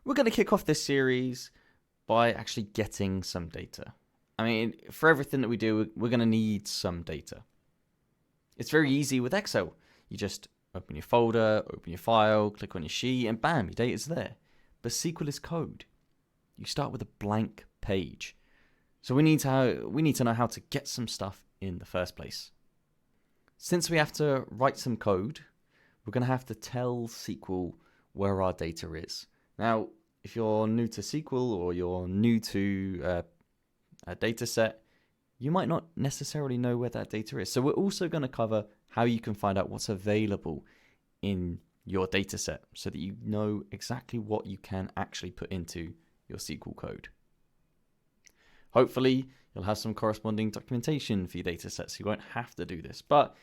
We're going to kick off this series by actually getting some data. I mean, for everything that we do, we're going to need some data. It's very easy with Excel. You just open your folder, open your file, click on your sheet, and bam, your data's there. But SQL is code. You start with a blank page. So we need to know how to get some stuff in the first place. Since we have to write some code, we're going to have to tell SQL where our data is. Now, if you're new to SQL or you're new to a data set, you might not necessarily know where that data is. So we're also going to cover how you can find out what's available in your data set so that you know exactly what you can actually put into your SQL code. Hopefully, you'll have some corresponding documentation for your data set so you won't have to do this, but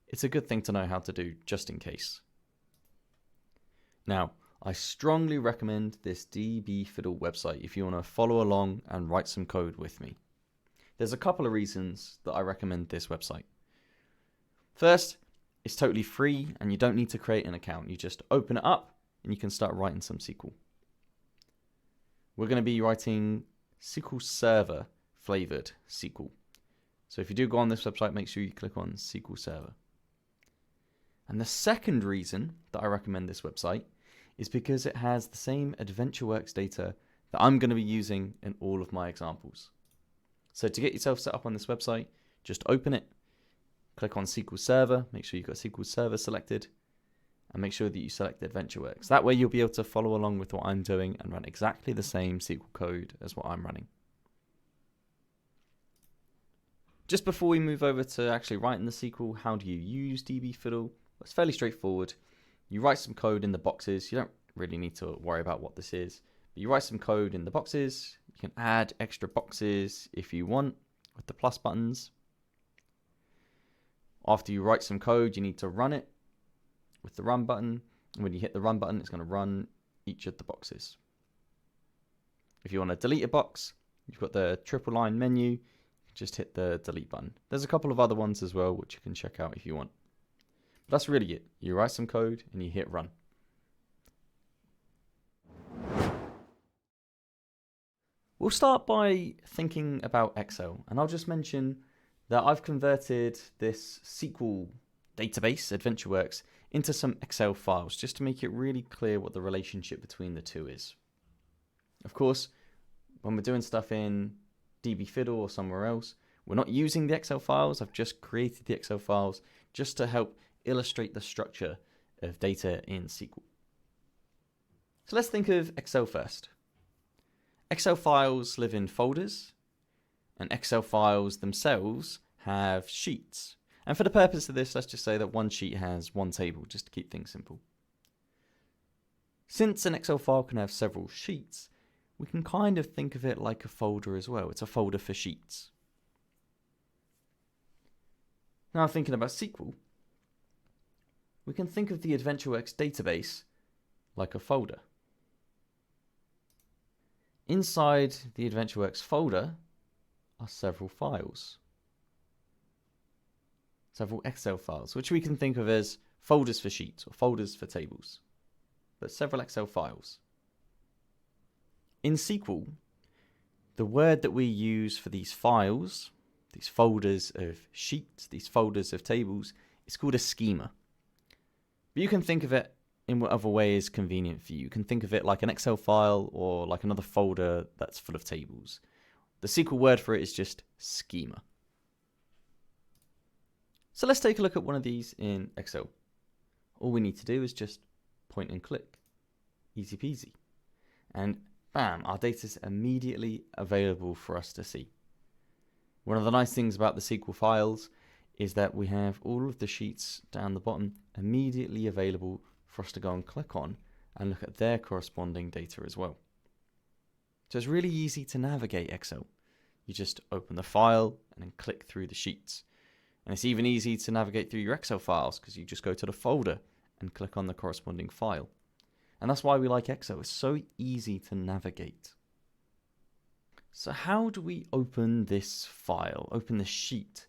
it's a good thing to know how to do just in case. Now, I strongly recommend this dbfiddle website if you want to follow along and write some code with me. There's a couple of reasons that I recommend this website. First, it's totally free and you don't need to create an account. You just open it up and you can start writing some SQL. We're going to be writing SQL Server flavored SQL. So if you do go on this website, make sure you click on SQL Server. And the second reason that I recommend this website is because it has the same AdventureWorks data that I'm going to be using in all of my examples. So to get yourself set up on this website, just open it, click on SQL Server, make sure you've got SQL Server selected, and make sure that you select AdventureWorks. That way you'll be able to follow along with what I'm doing and run exactly the same SQL code as what I'm running. Just before we move over to actually writing the SQL, how do you use dbfiddle? It's fairly straightforward. You write some code in the boxes. You don't really need to worry about what this is. But you write some code in the boxes. You can add extra boxes if you want with the plus buttons. After you write some code, you need to run it with the run button. And when you hit the run button, it's going to run each of the boxes. If you want to delete a box, you've got the triple line menu. Just hit the delete button. There's a couple of other ones as well, which you can check out if you want. But that's really it. You write some code and you hit run. We'll start by thinking about Excel, and I'll just mention that I've converted this SQL database, AdventureWorks, into some Excel files just to make it really clear what the relationship between the two is. Of course, when we're doing stuff in dbfiddle or somewhere else, we're not using the Excel files. I've just created the Excel files just to help illustrate the structure of data in SQL. So let's think of Excel first. Excel files live in folders, and Excel files themselves have sheets. And for the purpose of this, let's just say that one sheet has one table, just to keep things simple. Since an Excel file can have several sheets, we can kind of think of it like a folder as well. It's a folder for sheets. Now thinking about SQL, we can think of the AdventureWorks database like a folder. Inside the AdventureWorks folder are several files. Several Excel files, which we can think of as folders for sheets or folders for tables, but several Excel files. In SQL, the word that we use for these files, these folders of sheets, these folders of tables, is called a schema. But you can think of it in whatever way is convenient for you. You can think of it like an Excel file or like another folder that's full of tables. The SQL word for it is just schema. So let's take a look at one of these in Excel. All we need to do is just point and click. Easy peasy. And bam, our data is immediately available for us to see. One of the nice things about the SQL files is that we have all of the sheets down the bottom immediately available for us to go and click on and look at their corresponding data as well. So it's really easy to navigate Excel. You just open the file and then click through the sheets. And it's even easy to navigate through your Excel files because you just go to the folder and click on the corresponding file. And that's why we like Excel. It's so easy to navigate. So how do we open this file, open the sheet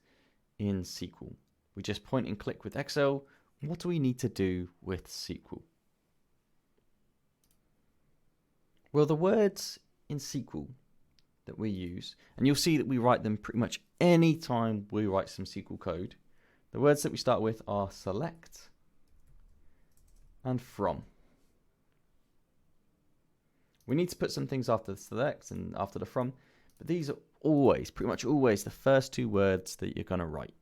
in SQL? We just point and click with Excel. What do we need to do with SQL? Well, the words in SQL that we use, and you'll see that we write them pretty much any time we write some SQL code. The words that we start with are select and from. We need to put some things after the select and after the from, but these are always, pretty much always, the first two words that you're going to write.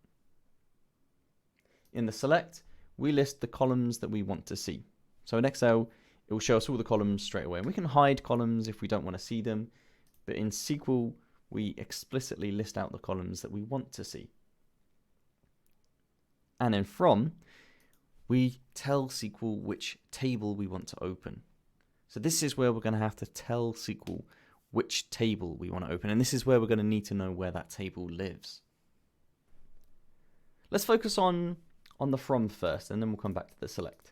In the select, we list the columns that we want to see. So in Excel, it will show us all the columns straight away. And we can hide columns if we don't want to see them, but in SQL, we explicitly list out the columns that we want to see. And in from, we tell SQL which table we want to open. So this is where we're going to have to tell SQL which table we want to open, and this is where we're going to need to know where that table lives. Let's focus on the from first, and then we'll come back to the select.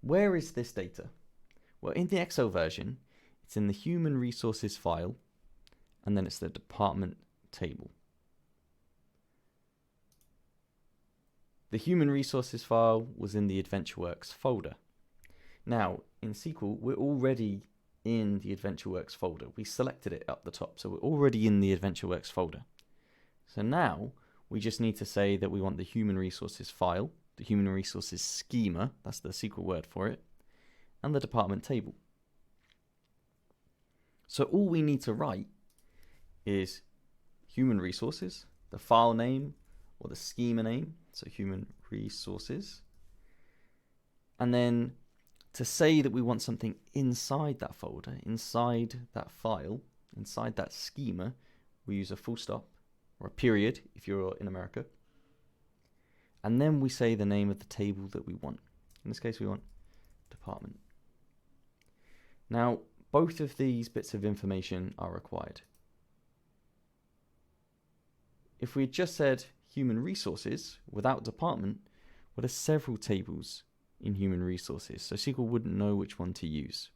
Where is this data? Well, in the Excel version, it's in the human resources file, and then it's the department table. The human resources file was in the AdventureWorks folder. Now, in SQL, we're already in the AdventureWorks folder. We selected it up the top, so we're already in the AdventureWorks folder. So now, we just need to say that we want the human resources file, the human resources schema, that's the SQL word for it, and the department table. So all we need to write is human resources, the file name or the schema name, so human resources, and then to say that we want something inside that folder, inside that file, inside that schema, we use a full stop or a period if you're in America. And then we say the name of the table that we want. In this case, we want department. Now, both of these bits of information are required. If we had just said human resources without department, well, there's several tables in human resources, so SQL wouldn't know which one to use.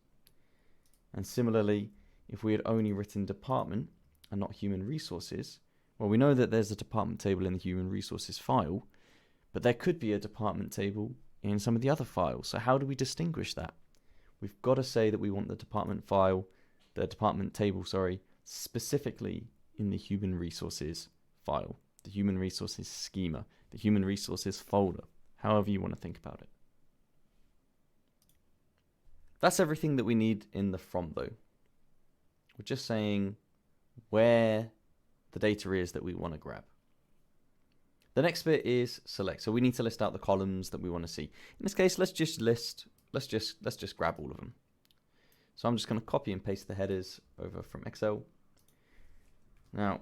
And similarly, if we had only written department and not human resources, well, we know that there's a department table in the human resources file, but there could be a department table in some of the other files. So how do we distinguish that? We've got to say that we want the department table, specifically in the human resources file, the human resources schema, the human resources folder, however you want to think about it. That's everything that we need in the from though. We're just saying where the data is that we want to grab. The next bit is select. So we need to list out the columns that we want to see. In this case, let's just grab all of them. So I'm just going to copy and paste the headers over from Excel. Now,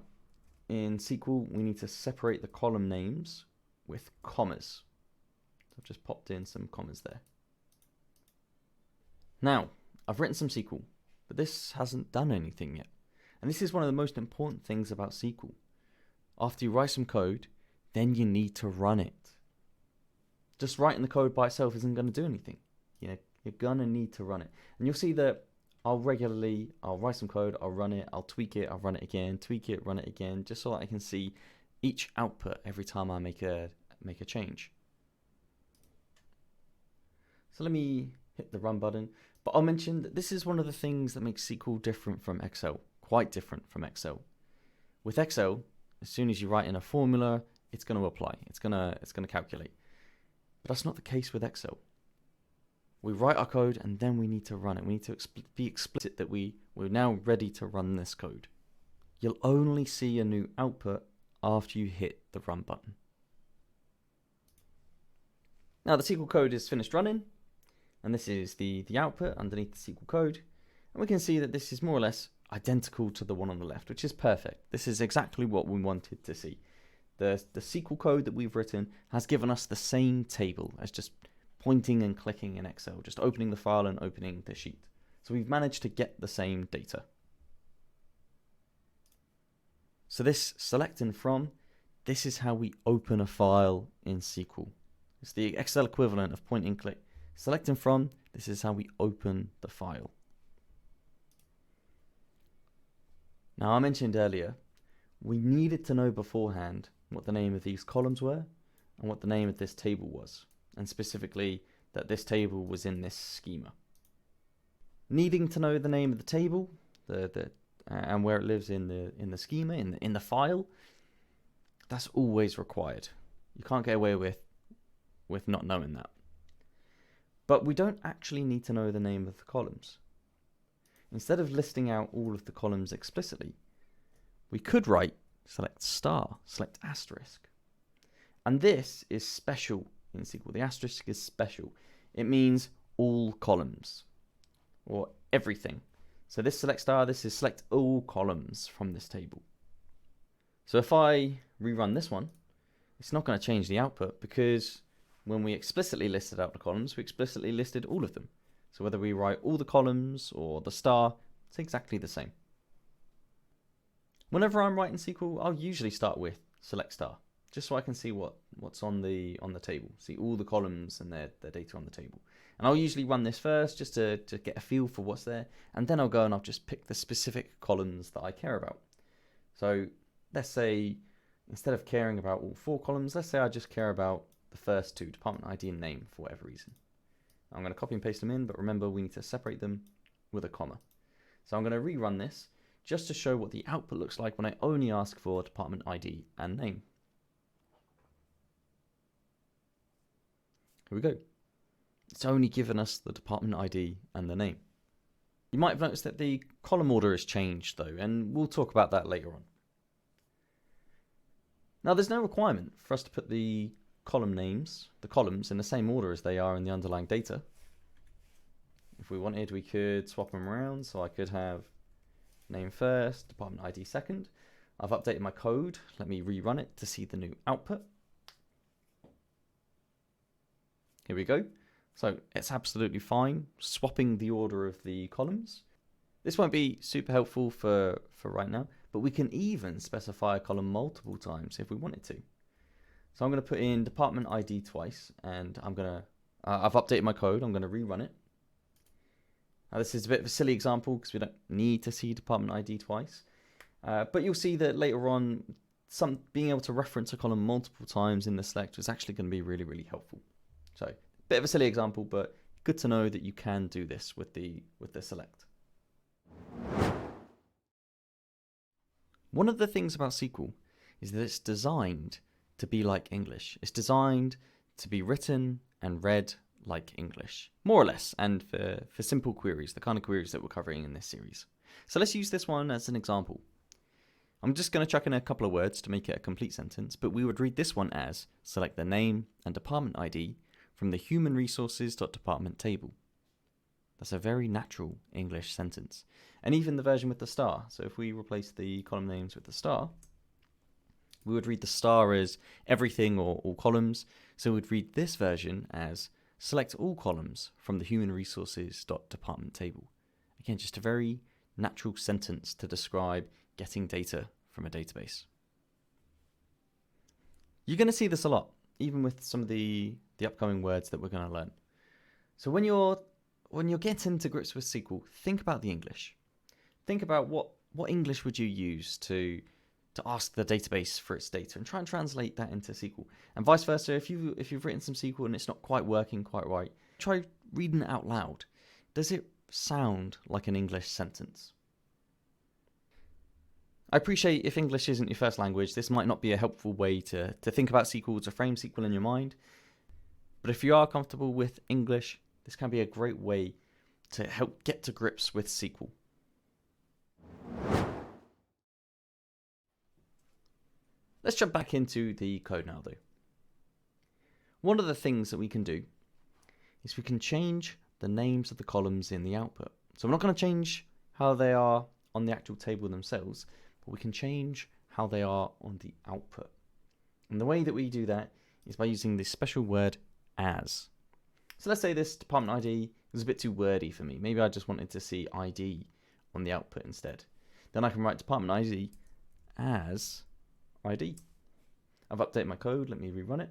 in SQL, we need to separate the column names with commas. So I've just popped in some commas there. Now, I've written some SQL, but this hasn't done anything yet. And this is one of the most important things about SQL. After you write some code, then you need to run it. Just writing the code by itself isn't going to do anything. You're going to need to run it. And you'll see that I'll write some code, I'll run it, I'll tweak it, I'll run it again, tweak it, run it again, just so that I can see each output every time I make a change. So let me hit the run button. But I'll mention that this is one of the things that makes SQL different from Excel, quite different from Excel. With Excel, as soon as you write in a formula, it's going to apply, it's going to calculate. But that's not the case with Excel. We write our code and then we need to run it. We need to be explicit that we're now ready to run this code. You'll only see a new output after you hit the run button. Now the SQL code is finished running, and this is the output underneath the SQL code. And we can see that this is more or less identical to the one on the left, which is perfect. This is exactly what we wanted to see. The SQL code that we've written has given us the same table as just pointing and clicking in Excel, just opening the file and opening the sheet. So we've managed to get the same data. So this select and from, this is how we open a file in SQL. It's the Excel equivalent of point and click. Select and from, this is how we open the file. Now I mentioned earlier, we needed to know beforehand what the name of these columns were and what the name of this table was, and specifically that this table was in this schema. Needing to know the name of the table, and where it lives in the schema, in the file, that's always required. You can't get away with not knowing that. But we don't actually need to know the name of the columns. Instead of listing out all of the columns explicitly, we could write select star, select asterisk. And this is special in SQL. The asterisk is special. It means all columns, or everything. So this select star, this is select all columns from this table. So if I rerun this one, it's not going to change the output, because when we explicitly listed out the columns, we explicitly listed all of them. So whether we write all the columns or the star, it's exactly the same. Whenever I'm writing SQL, I'll usually start with select star, just so I can see what's on the table, see all the columns and their data on the table. And I'll usually run this first just to get a feel for what's there, and then I'll go and I'll just pick the specific columns that I care about. So let's say instead of caring about all 4 columns, let's say I just care about the first 2, department ID and name, for whatever reason. I'm going to copy and paste them in, but remember we need to separate them with a comma. So I'm going to rerun this just to show what the output looks like when I only ask for department ID and name. Here we go. It's only given us the department ID and the name. You might have noticed that the column order has changed though, and we'll talk about that later on. Now there's no requirement for us to put the column names, the columns, in the same order as they are in the underlying data. If we wanted, we could swap them around, so I could have name first, department ID second. I've updated my code. Let me rerun it to see the new output. Here we go. So it's absolutely fine swapping the order of the columns. This won't be super helpful for right now, but we can even specify a column multiple times if we wanted to. So I'm going to put in department ID twice, and I've updated my code. I'm going to rerun it. Now this is a bit of a silly example because we don't need to see department ID twice, but you'll see that later on, being able to reference a column multiple times in the select is actually going to be really, really helpful. So bit of a silly example, but good to know that you can do this with the select. One of the things about SQL is that it's designed to be like English. It's designed to be written and read like English, more or less, and for simple queries, the kind of queries that we're covering in this series. So let's use this one as an example. I'm just going to chuck in a couple of words to make it a complete sentence, but we would read this one as select the name and department ID from the human resources.department table. That's a very natural English sentence. And even the version with the star. So if we replace the column names with the star, we would read the star as everything or all columns. So we'd read this version as select all columns from the human resources.department table. Again, just a very natural sentence to describe getting data from a database. You're going to see this a lot, even with some of the upcoming words that we're going to learn. So when you're getting to grips with SQL, think about the English. Think about what English would you use to ask the database for its data, and try and translate that into SQL. And vice versa, if you've written some SQL and it's not quite working quite right, try reading it out loud. Does it sound like an English sentence? I appreciate if English isn't your first language, this might not be a helpful way to think about SQL, to frame SQL in your mind. But if you are comfortable with English, this can be a great way to help get to grips with SQL. Let's jump back into the code now though. One of the things that we can do is we can change the names of the columns in the output. So we're not going to change how they are on the actual table themselves, but we can change how they are on the output. And the way that we do that is by using this special word as. So let's say this department ID was a bit too wordy for me. Maybe I just wanted to see ID on the output instead. Then I can write department ID as ID. I've updated my code. Let me rerun it.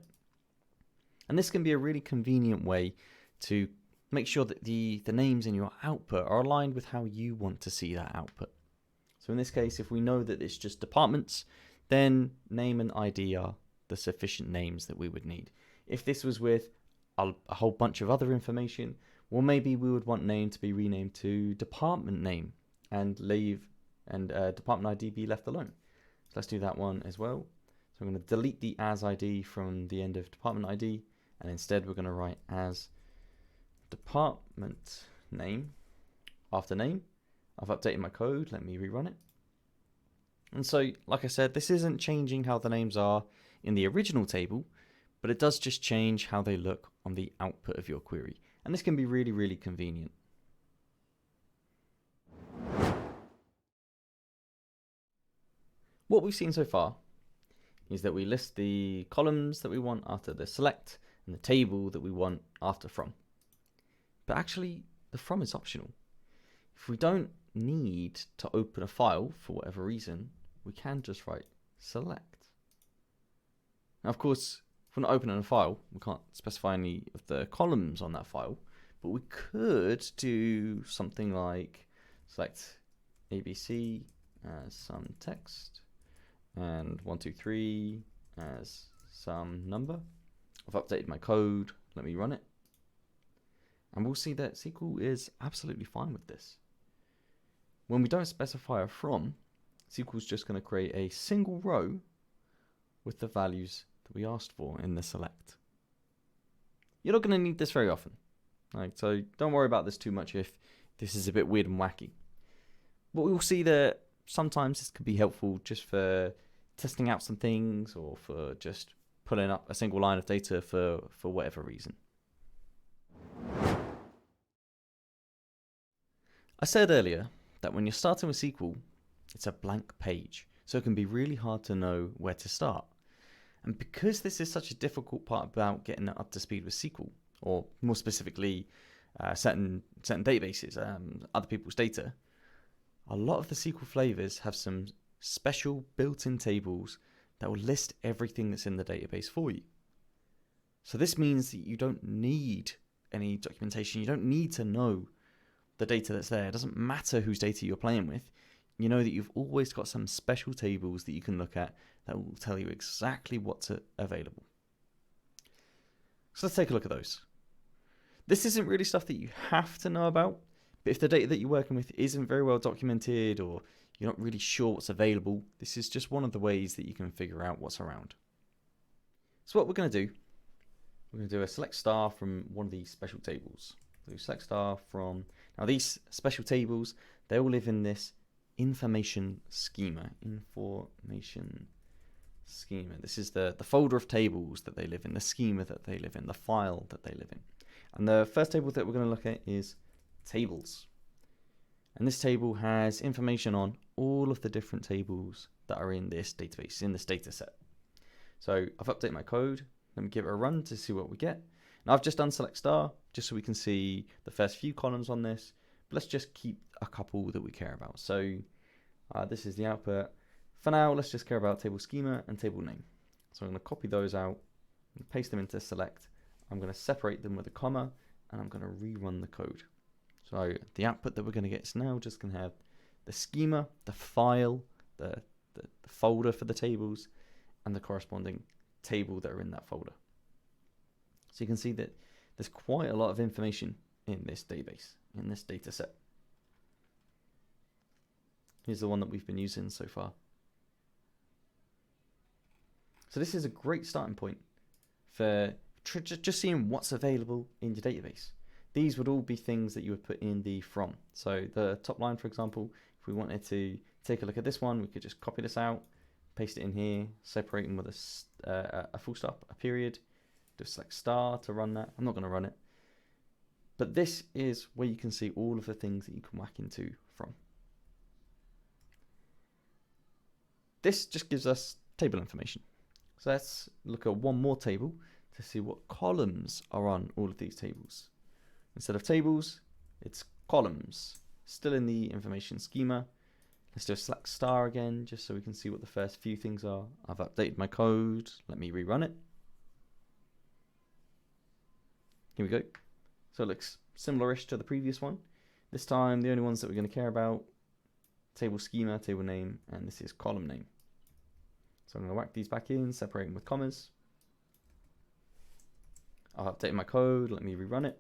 And this can be a really convenient way to make sure that the names in your output are aligned with how you want to see that output. So in this case, if we know that it's just departments, then name and ID are the sufficient names that we would need. If this was with a whole bunch of other information, Well, maybe we would want name to be renamed to department name and department ID be left alone. So let's do that one as well. So I'm going to delete the as ID from the end of department ID, and instead we're going to write as department name after name. I've updated my code. Let me rerun it. And so, like I said, this isn't changing how the names are in the original table, but it does just change how they look on the output of your query. And this can be really, really convenient. What we've seen so far is that we list the columns that we want after the select and the table that we want after from. But actually, the from is optional. If we don't need to open a file for whatever reason, we can just write select. Now, of course, if we're not opening a file, we can't specify any of the columns on that file, but we could do something like select ABC as some text and 123 as some number. I've updated my code. Let me run it. And we'll see that SQL is absolutely fine with this. When we don't specify a from, SQL is just going to create a single row with the values that we asked for in the select. You're not going to need this very often, so don't worry about this too much if this is a bit weird and wacky. But we will see that sometimes this could be helpful just for testing out some things or for just pulling up a single line of data for whatever reason. I said earlier that when you're starting with SQL, it's a blank page, so it can be really hard to know where to start. And because this is such a difficult part about getting up to speed with SQL, or more specifically certain databases, other people's data, a lot of the SQL flavors have some special built-in tables that will list everything that's in the database for you. So this means that you don't need any documentation. You don't need to know the data that's there. It doesn't matter whose data you're playing with. You know that you've always got some special tables that you can look at that will tell you exactly what's available. So let's take a look at those. This isn't really stuff that you have to know about, but if the data that you're working with isn't very well documented or you're not really sure what's available, this is just one of the ways that you can figure out what's around. So what we're going to do, we're going to do a select star from one of these special tables. So select star from, now these special tables, they all live in this information schema. This is the folder of tables that they live in, the schema that they live in, the file that they live in. And the first table that we're going to look at is tables. And this table has information on all of the different tables that are in this database, in this data set. So I've updated my code. Let me give it a run to see what we get. Now I've just done select star just so we can see the first few columns on this. But let's just keep a couple that we care about. So this is the output. For now, let's just care about table schema and table name. So I'm going to copy those out and paste them into select. I'm going to separate them with a comma and I'm going to rerun the code. So the output that we're going to get is now just going to have the schema, the file, the folder for the tables, and the corresponding table that are in that folder. So you can see that there's quite a lot of information in this database, in this data set. Here's the one that we've been using so far. So this is a great starting point for just seeing what's available in your database. These would all be things that you would put in the from. So the top line, for example, if we wanted to take a look at this one, we could just copy this out, paste it in here, separate them with a full stop, a period, do a select star to run that. I'm not going to run it. But this is where you can see all of the things that you can whack into from. This just gives us table information. So let's look at one more table to see what columns are on all of these tables. Instead of tables, it's columns, still in the information schema. Let's do a select star again, just so we can see what the first few things are. I've updated my code. Let me rerun it. Here we go. So it looks similar-ish to the previous one. This time, the only ones that we're going to care about, table schema, table name, and this is column name. So I'm going to whack these back in, separate them with commas. I've updated my code. Let me rerun it.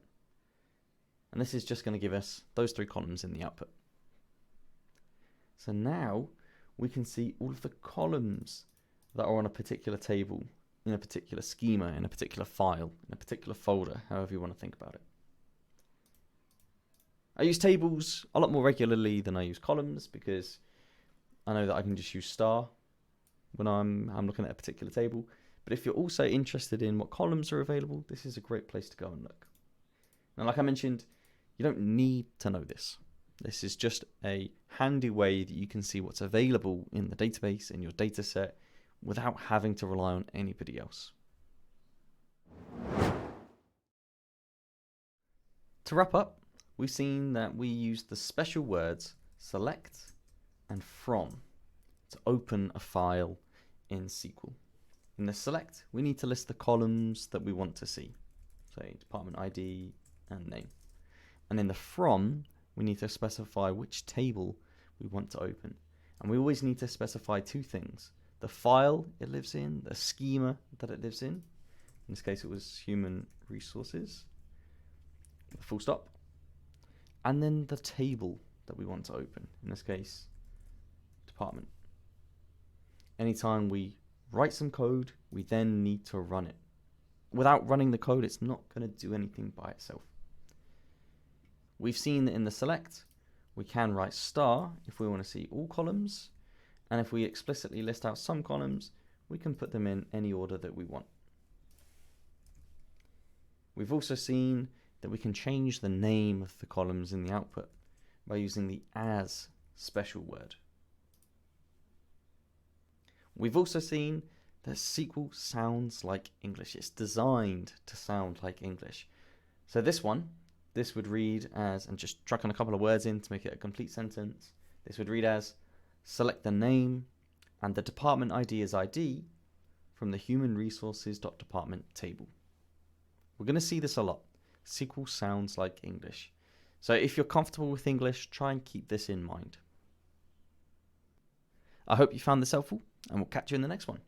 And this is just going to give us those 3 columns in the output. So now we can see all of the columns that are on a particular table, in a particular schema, in a particular file, in a particular folder, however you want to think about it. I use tables a lot more regularly than I use columns because I know that I can just use star when I'm looking at a particular table. But if you're also interested in what columns are available, this is a great place to go and look. Now, like I mentioned, you don't need to know this. This is just a handy way that you can see what's available in the database, in your data set, without having to rely on anybody else. To wrap up, we've seen that we use the special words select and from to open a file in SQL. In the select, we need to list the columns that we want to see, say department ID and name. And in the from, we need to specify which table we want to open. And we always need to specify 2 things: the file it lives in, the schema that it lives in this case it was human resources, full stop, and then the table that we want to open, in this case department. Anytime we write some code, we then need to run it. Without running the code, it's not going to do anything by itself. We've seen that in the select, we can write star if we want to see all columns, and if we explicitly list out some columns, we can put them in any order that we want. We've also seen that we can change the name of the columns in the output by using the as special word. We've also seen that SQL sounds like English. It's designed to sound like English. So this would read as, and just chuck on a couple of words in to make it a complete sentence, this would read as, select the name and the department ID as ID from the human resources.department table. We're going to see this a lot. SQL sounds like English. So if you're comfortable with English, try and keep this in mind. I hope you found this helpful, and we'll catch you in the next one.